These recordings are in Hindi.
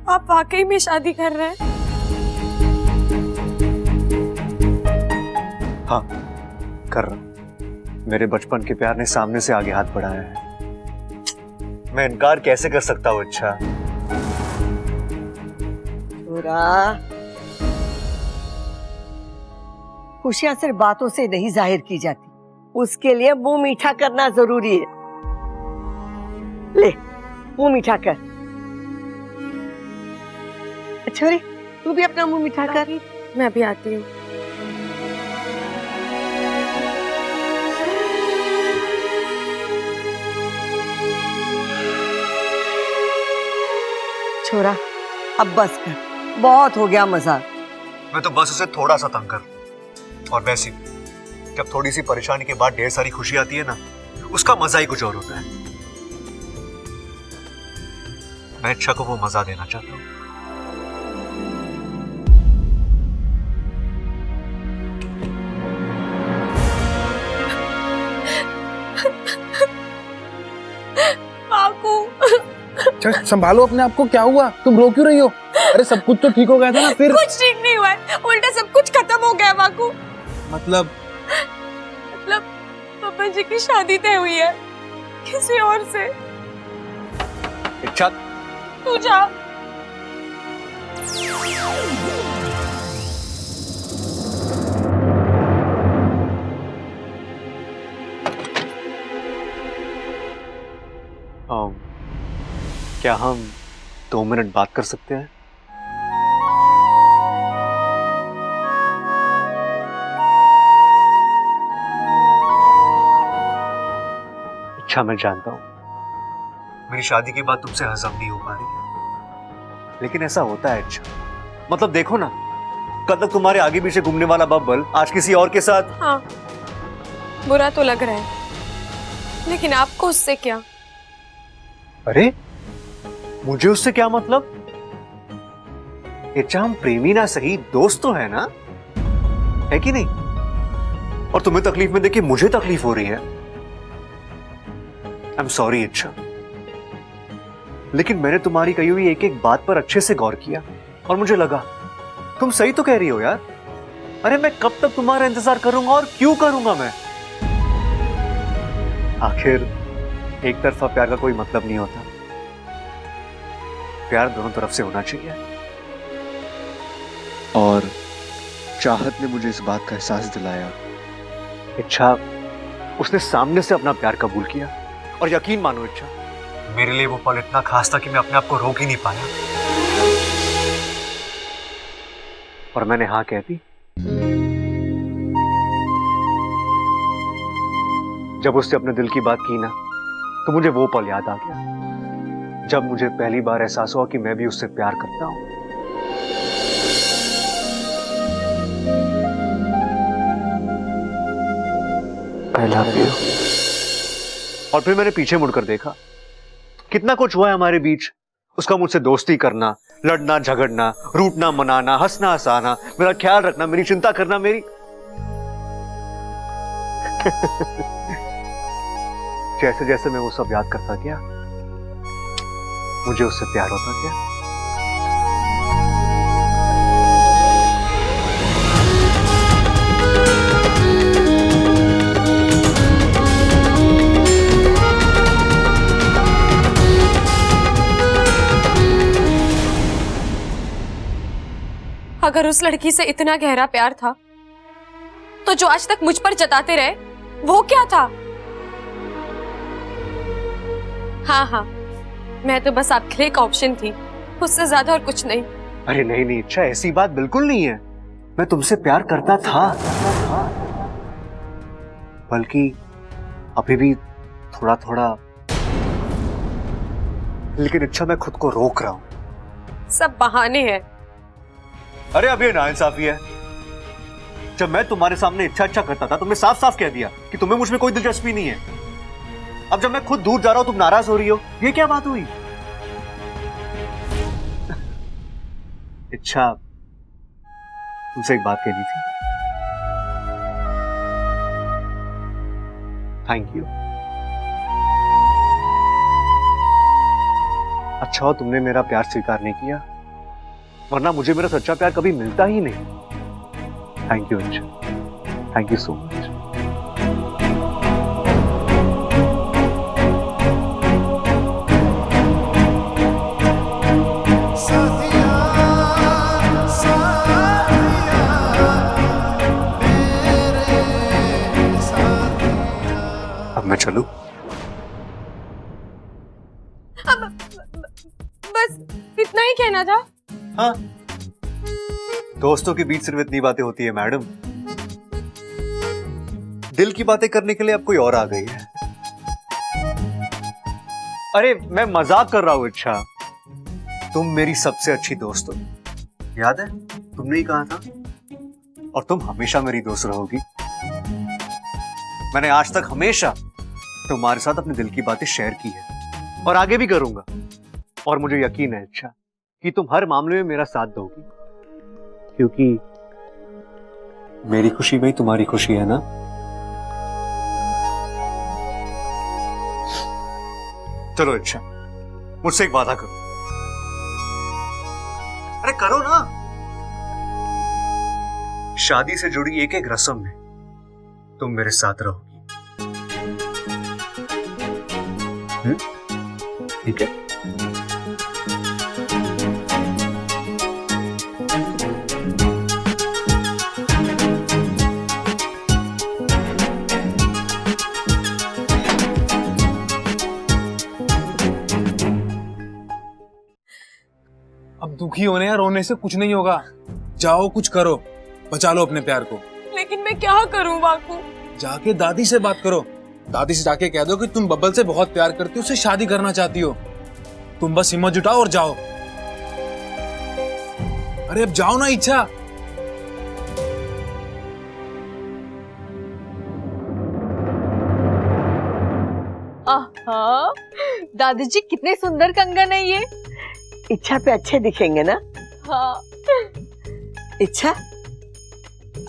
आप वाकई में शादी कर रहे हैं? हाँ, कर रहा हूं। मेरे बचपन के प्यार ने सामने से आगे हाथ बढ़ाया है। मैं इनकार कैसे कर सकता हूँ? अच्छा खुशियां सिर्फ बातों से नहीं जाहिर की जाती, उसके लिए मुंह मीठा करना जरूरी है। ले, मुंह मीठा कर। छोरी, तू भी अपना मुंह मीठा कर। मैं अभी आती हूँ। छोरा, अब बस कर, बहुत हो गया मजाक। मैं तो बस उसे थोड़ा सा तंग कर, और वैसे जब थोड़ी सी परेशानी के बाद ढेर सारी खुशी आती है ना, उसका मजा ही कुछ और होता है। मैं इच्छा को वो मजा देना चाहता हूँ। संभालो अपने आप को, क्या हुआ? तुम रो क्यों रही हो? अरे सब कुछ तो ठीक हो गया था ना फिर। कुछ ठीक नहीं हुआ है, उल्टा सब कुछ खत्म हो गया बाकू। मतलब पापा जी की शादी तय हुई है किसी और से। इच्छा, तू जा। क्या हम 2 मिनट बात कर सकते हैं? अच्छा, मैं जानता हूं मेरी शादी की बात तुमसे हजम नहीं हो पा रही है, लेकिन ऐसा होता है। अच्छा, मतलब देखो ना, कल तक तुम्हारे आगे पीछे घूमने वाला बब्बल आज किसी और के साथ। हाँ, बुरा तो लग रहा है, लेकिन आपको उससे क्या? अरे मुझे उससे क्या मतलब? अच्छा, हम प्रेमी ना सही, दोस्त तो है ना, है कि नहीं? और तुम्हें तकलीफ में देखिए मुझे तकलीफ हो रही है। आई एम सॉरी इच्छा, लेकिन मैंने तुम्हारी कही हुई एक एक बात पर अच्छे से गौर किया और मुझे लगा तुम सही तो कह रही हो यार। अरे मैं कब तक तुम्हारा इंतजार करूंगा और क्यों करूंगा मैं? आखिर एक तरफा प्यार का कोई मतलब नहीं होता, प्यार दोनों तरफ से होना चाहिए। और चाहत ने मुझे इस बात का एहसास दिलाया। इच्छा, उसने सामने से अपना प्यार कबूल किया, और यकीन मानो इच्छा, मेरे लिए वो पल इतना खास था कि मैं अपने आप को रोक ही नहीं पाया, और मैंने हाँ कह दी। जब उससे अपने दिल की बात की ना, तो मुझे वो पल याद आ गया जब मुझे पहली बार एहसास हुआ कि मैं भी उससे प्यार करता हूं। I love you। और फिर मैंने पीछे मुड़कर देखा, कितना कुछ हुआ है हमारे बीच। उसका मुझसे दोस्ती करना, लड़ना झगड़ना, रूठना मनाना, हंसना हंसाना, मेरा ख्याल रखना, मेरी चिंता करना, मेरी जैसे जैसे मैं वो सब याद करता गया, मुझे उससे प्यार होता गया। अगर उस लड़की से इतना गहरा प्यार था, तो जो आज तक मुझ पर जताते रहे, वो क्या था? हाँ, मैं तो बस आपके लिए एक ऑप्शन थी, उससे ज्यादा और कुछ नहीं। अरे नहीं नहीं अच्छा, ऐसी बात बिल्कुल नहीं है। मैं तुमसे प्यार करता था, बल्कि अभी भी थोड़ा थोड़ा, लेकिन अच्छा मैं खुद को रोक रहा हूं। सब बहाने हैं। अरे अब ये नाइंसाफी है। जब मैं तुम्हारे सामने अच्छा करता था, तुमने साफ साफ कह दिया कि तुम्हें मुझ में कोई दिलचस्पी नहीं है। अब जब मैं खुद दूर जा रहा हूं, तुम नाराज हो रही हो। ये क्या बात हुई? अच्छा, तुमसे एक बात कहनी थी। Thank you. अच्छा हो तुमने मेरा प्यार स्वीकार नहीं किया। वरना मुझे मेरा सच्चा प्यार कभी मिलता ही नहीं। Thank you Anshu, thank you so much. अब मैं चलूं? बस इतना ही कहना था। हाँ, दोस्तों के बीच सिर्फ इतनी बातें होती है मैडम। दिल की बातें करने के लिए अब कोई और आ गई है। अरे मैं मजाक कर रहा हूं। इच्छा, तुम मेरी सबसे अच्छी दोस्त हो, याद है तुमने ही कहा था, और तुम हमेशा मेरी दोस्त रहोगी। मैंने आज तक हमेशा तुम्हारे साथ अपने दिल की बातें शेयर की है और आगे भी करूंगा। और मुझे यकीन है इच्छा कि तुम हर मामले में मेरा साथ दोगी, क्योंकि मेरी खुशी में ही तुम्हारी खुशी है ना। चलो इच्छा, मुझसे एक वादा करो। अरे करो ना। शादी से जुड़ी एक एक रस्म में तुम मेरे साथ रहोगी। ठीक है? अब दुखी होने या रोने से कुछ नहीं होगा। जाओ कुछ करो, बचा लो अपने प्यार को। लेकिन मैं क्या करूं बापू? जाके दादी से बात करो। दादी से जाके कह दो कि तुम बब्बल से बहुत प्यार करती हो, उससे शादी करना चाहती हो। तुम बस हिम्मत जुटाओ और जाओ। अरे अब जाओ ना इच्छा। आहा, दादी जी कितने सुंदर कंगन है ये। इच्छा पे अच्छे दिखेंगे ना? हाँ। इच्छा,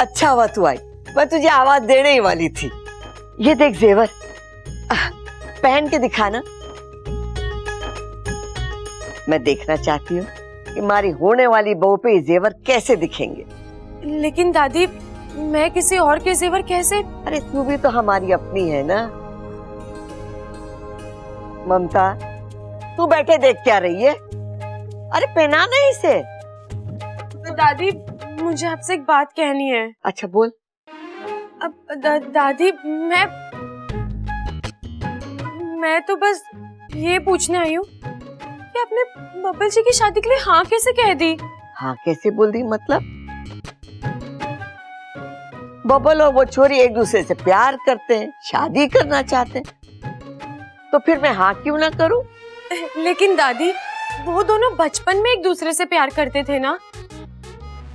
अच्छा हुआ तू आई, मैं तुझे आवाज देने ही वाली थी। ये देख जेवर, पहन के दिखाना। मैं देखना चाहती हूँ कि हमारी होने वाली बहू पे ये जेवर कैसे दिखेंगे। लेकिन दादी, मैं किसी और के जेवर कैसे? अरे तू भी तो हमारी अपनी है ना। ममता, तू बैठे देख क्या रही है? अरे पहना नहीं इसे। दादी, मुझे आपसे एक बात कहनी है। अच्छा बोल। अब दादी, मैं तो बस ये पूछने आई हूँ कि आपने बब्बल जी की शादी के लिए हाँ कैसे कह दी? हाँ कैसे बोल दी मतलब? बब्बल और वो छोरी एक दूसरे से प्यार करते हैं, शादी करना चाहते हैं, तो फिर मैं हाँ क्यों ना करूं? लेकिन दादी, वो दोनों बचपन में एक दूसरे से प्यार करते थे ना।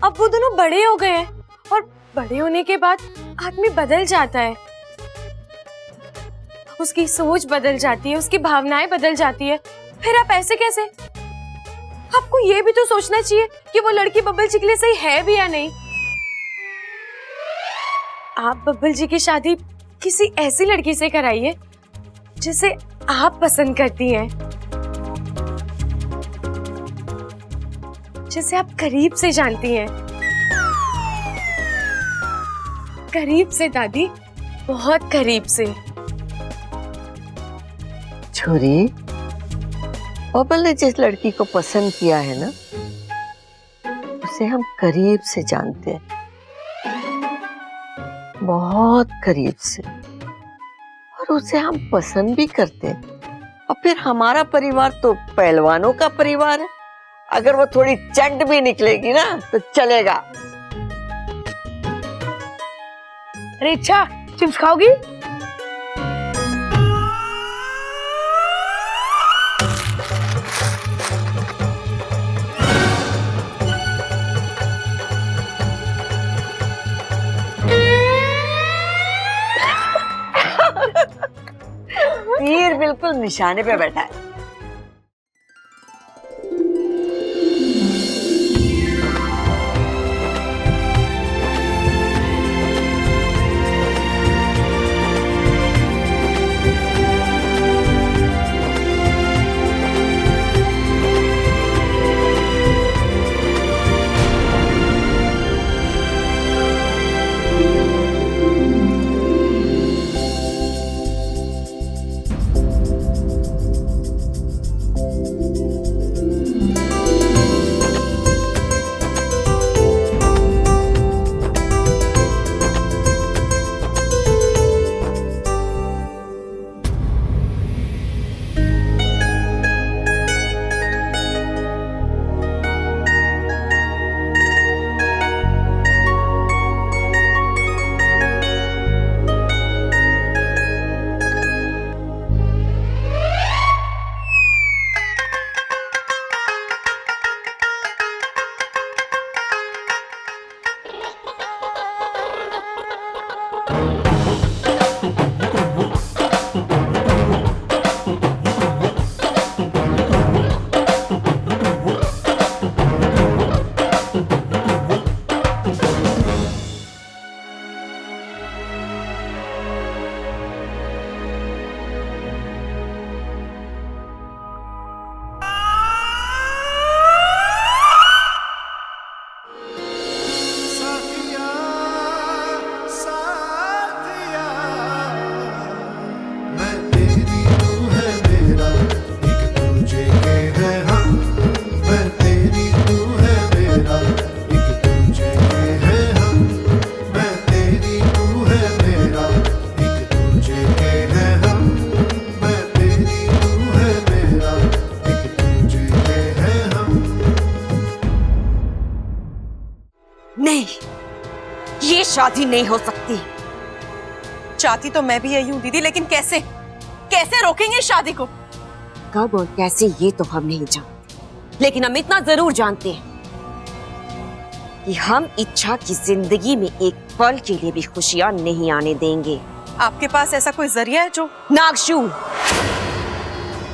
अब वो दोनों बड़े हो गए हैं, और बड़े होने के बाद आदमी बदल जाता है। उसकी सोच बदल जाती है, उसकी भावनाएं बदल जाती है। फिर आप ऐसे कैसे? आपको ये भी तो सोचना चाहिए कि वो लड़की बब्बल जी के लिए सही है भी या नहीं। आप बब्बल जी की शादी किसी ऐसी लड़की से कराइए जिसे आप पसंद करती हैं, जिसे आप करीब से जानती हैं। करीब से दादी, बहुत करीब से। छोरी, बब्बल ने जिस लड़की को पसंद किया है ना, उसे हम करीब से जानते हैं, बहुत करीब से, और उसे हम पसंद भी करते हैं। और फिर हमारा परिवार तो पहलवानों का परिवार है। अगर वो थोड़ी चंड भी निकलेगी ना तो चलेगा। अरे इच्छा, चिप्स खाओगी? तीर बिल्कुल निशाने पे बैठा है। शादी नहीं हो सकती। चाहती तो मैं भी यही हूँ दीदी, लेकिन कैसे कैसे रोकेंगे इस शादी को? कब और कैसे ये तो हम नहीं जानते, लेकिन हम इतना जरूर जानते हैं कि हम इच्छा की जिंदगी में एक पल के लिए भी खुशियां नहीं आने देंगे। आपके पास ऐसा कोई जरिया है जो? नागशूल,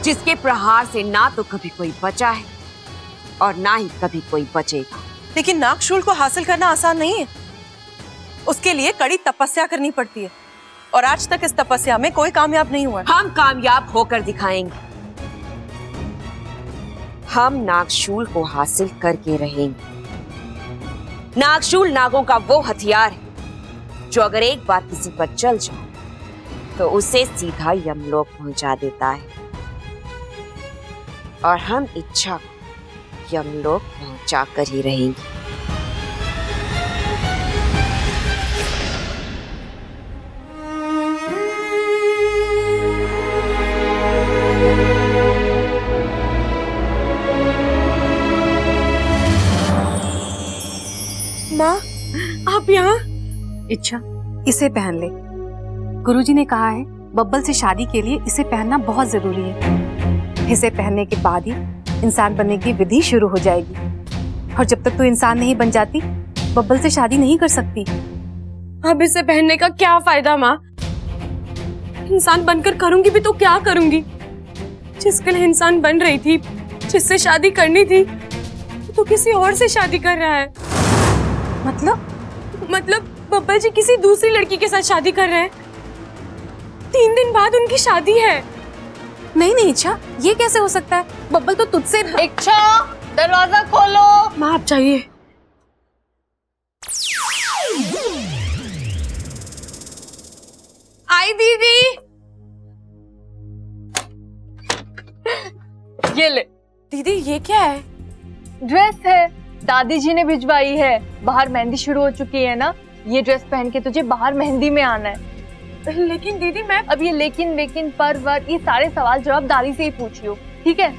जिसके प्रहार से ना तो कभी कोई बचा है और ना ही कभी कोई बचेगा। लेकिन नागशूल को हासिल करना आसान नहीं है, उसके लिए कड़ी तपस्या करनी पड़ती है, और आज तक इस तपस्या में कोई कामयाब नहीं हुआ है। हम कामयाब होकर दिखाएंगे। हम नागशूल को हासिल करके रहेंगे। नागशूल नागों का वो हथियार है जो अगर एक बार किसी पर चल जाए तो उसे सीधा यमलोक पहुंचा देता है, और हम इच्छा को यमलोक पहुंचा कर ही रहेंगे। माँ, आप यहाँ? इच्छा, इसे पहन ले। गुरुजी ने कहा है बब्बल से शादी के लिए इसे पहनना बहुत जरूरी है। इसे पहनने के बाद ही इंसान बनने की विधि शुरू हो जाएगी, और जब तक तू इंसान नहीं बन जाती बब्बल से शादी नहीं कर सकती। अब इसे पहनने का क्या फायदा माँ? इंसान बनकर करूंगी भी तो क्या करूंगी? जिसके लिए इंसान बन रही थी, जिससे शादी करनी थी, तो किसी और से शादी कर रहा है। मतलब बब्बल जी किसी दूसरी लड़की के साथ शादी कर रहे हैं। 3 दिन बाद उनकी शादी है। नहीं नहीं इच्छा, ये कैसे हो सकता है? बब्बल तो तुझसे इच्छा, दरवाजा खोलो। माँ आप चाहिए। आई दीदी। ये ले, दीदी ये क्या है? ड्रेस है, दादी जी ने भिजवाई है। बाहर मेहंदी शुरू हो चुकी है ना, ये ड्रेस पहन के तुझे बाहर मेहंदी में आना है। लेकिन दीदी मैं अब ये लेकिन वेकिन पर वर ये सारे सवाल जवाब दादी से ही पूछियो, ठीक है?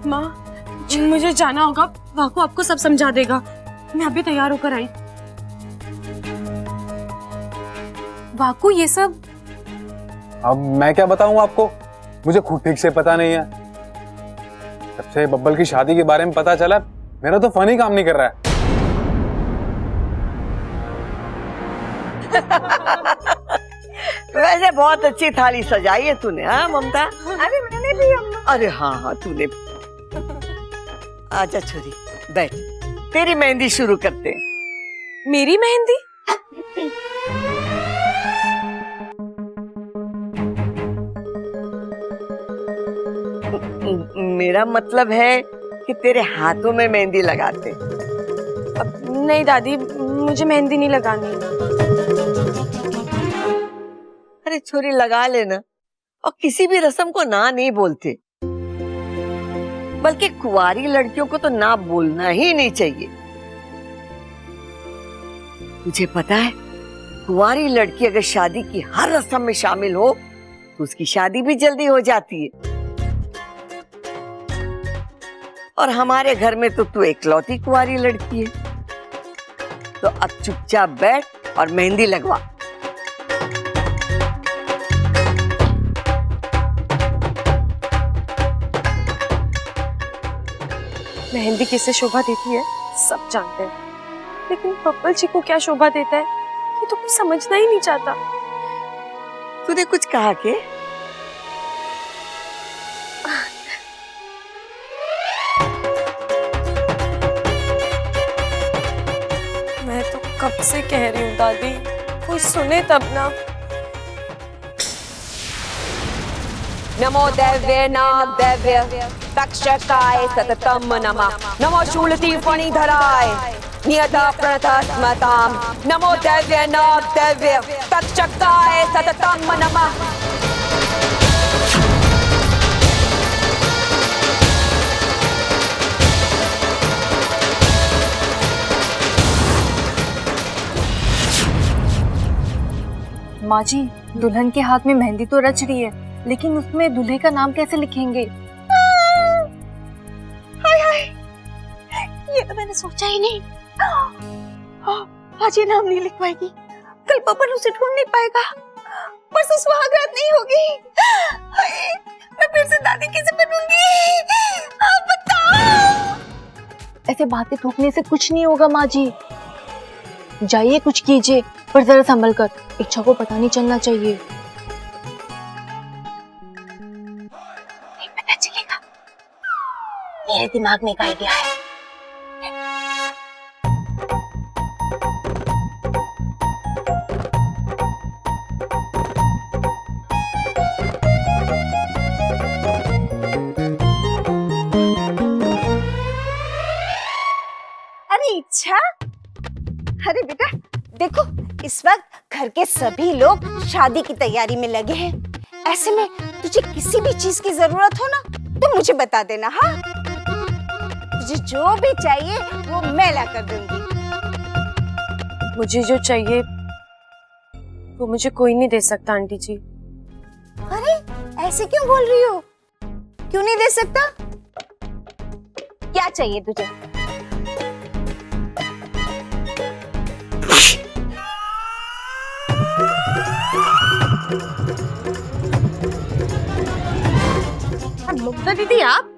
माँ, मुझे जाना होगा, वाकू आपको सब समझा देगा। मैं अभी तैयार होकर आई। वाकू ये सब अब मैं क्या बताऊं आपको, मुझे खुद ठीक से पता नहीं है। जब से बब्बल की शादी के बारे में पता चला, मेरा तो फन ही काम नहीं कर रहा है। वैसे बहुत अच्छी थाली सजाई है तूने, हाँ ममता? अरे मैंने भी अम्मा। अरे हाँ तूने। आजा छोरी, बैठ, तेरी मेहंदी शुरू करते हैं। मेरी मेहंदी? मेरा मतलब है कि तेरे हाथों में मेहंदी लगाते। नहीं दादी, मुझे मेहंदी नहीं लगानी। अरे छोरी लगा लेना, और किसी भी रस्म को ना नहीं बोलते, बल्कि कुंवारी लड़कियों को तो ना बोलना ही नहीं चाहिए। तुझे पता है, कुंवारी लड़की अगर शादी की हर रस्म में शामिल हो तो उसकी शादी भी जल्दी हो जाती है। और हमारे घर में तो तू इकलौती कुंवारी लड़की है, तो अब चुपचाप बैठ और मेहंदी लगवा। मेहंदी किसे शोभा देती है सब जानते हैं, लेकिन बब्बल जी को क्या शोभा देता है ये तो कोई समझना ही नहीं चाहता। तूने कुछ कहा के? मैं तो कब से कह रही हूँ दादी, कोई सुने तब ना। नमो दैव्य नाग दैव्य तक्षकाय सततम नमः। नमो शूलति फणिधराय नियता प्रणता स्मताम। नमो दैव्य नाग दैव्य तक्षकाय सततम नमः। माँ जी, दुल्हन के हाथ में मेहंदी तो रच रही है, लेकिन उसमें दूल्हे का नाम कैसे लिखेंगे? हाय हाय, ये तो मैंने सोचा ही नहीं। आज ये नाम नहीं लिख पाएगी, कल बबल उसे ढूंढ नहीं पाएगा, परसों सुहागरात नहीं होगी। हाय, मैं फिर से दादी कैसे बनूंगी? आप बताओ। ऐसे बातें थूकने से कुछ नहीं होगा माँ जी। जाइए कुछ कीजिए, पर जरा संभल कर, इच्छा को पता नहीं चलना चाहिए। नहीं पता चलेगा। मेरे दिमाग में एक आइडिया है। अरे इच्छा, अरे बेटा देखो, इस वक्त घर के सभी लोग शादी की तैयारी में लगे हैं। ऐसे में तुझे किसी भी चीज की जरूरत हो ना तो मुझे बता देना। हाँ, तुझे जो भी चाहिए वो मैं ला कर दूंगी। मुझे जो चाहिए वो मुझे कोई नहीं दे सकता आंटी जी। अरे ऐसे क्यों बोल रही हो? क्यों नहीं दे सकता? क्या चाहिए तुझे? मुग्धा दीदी, आप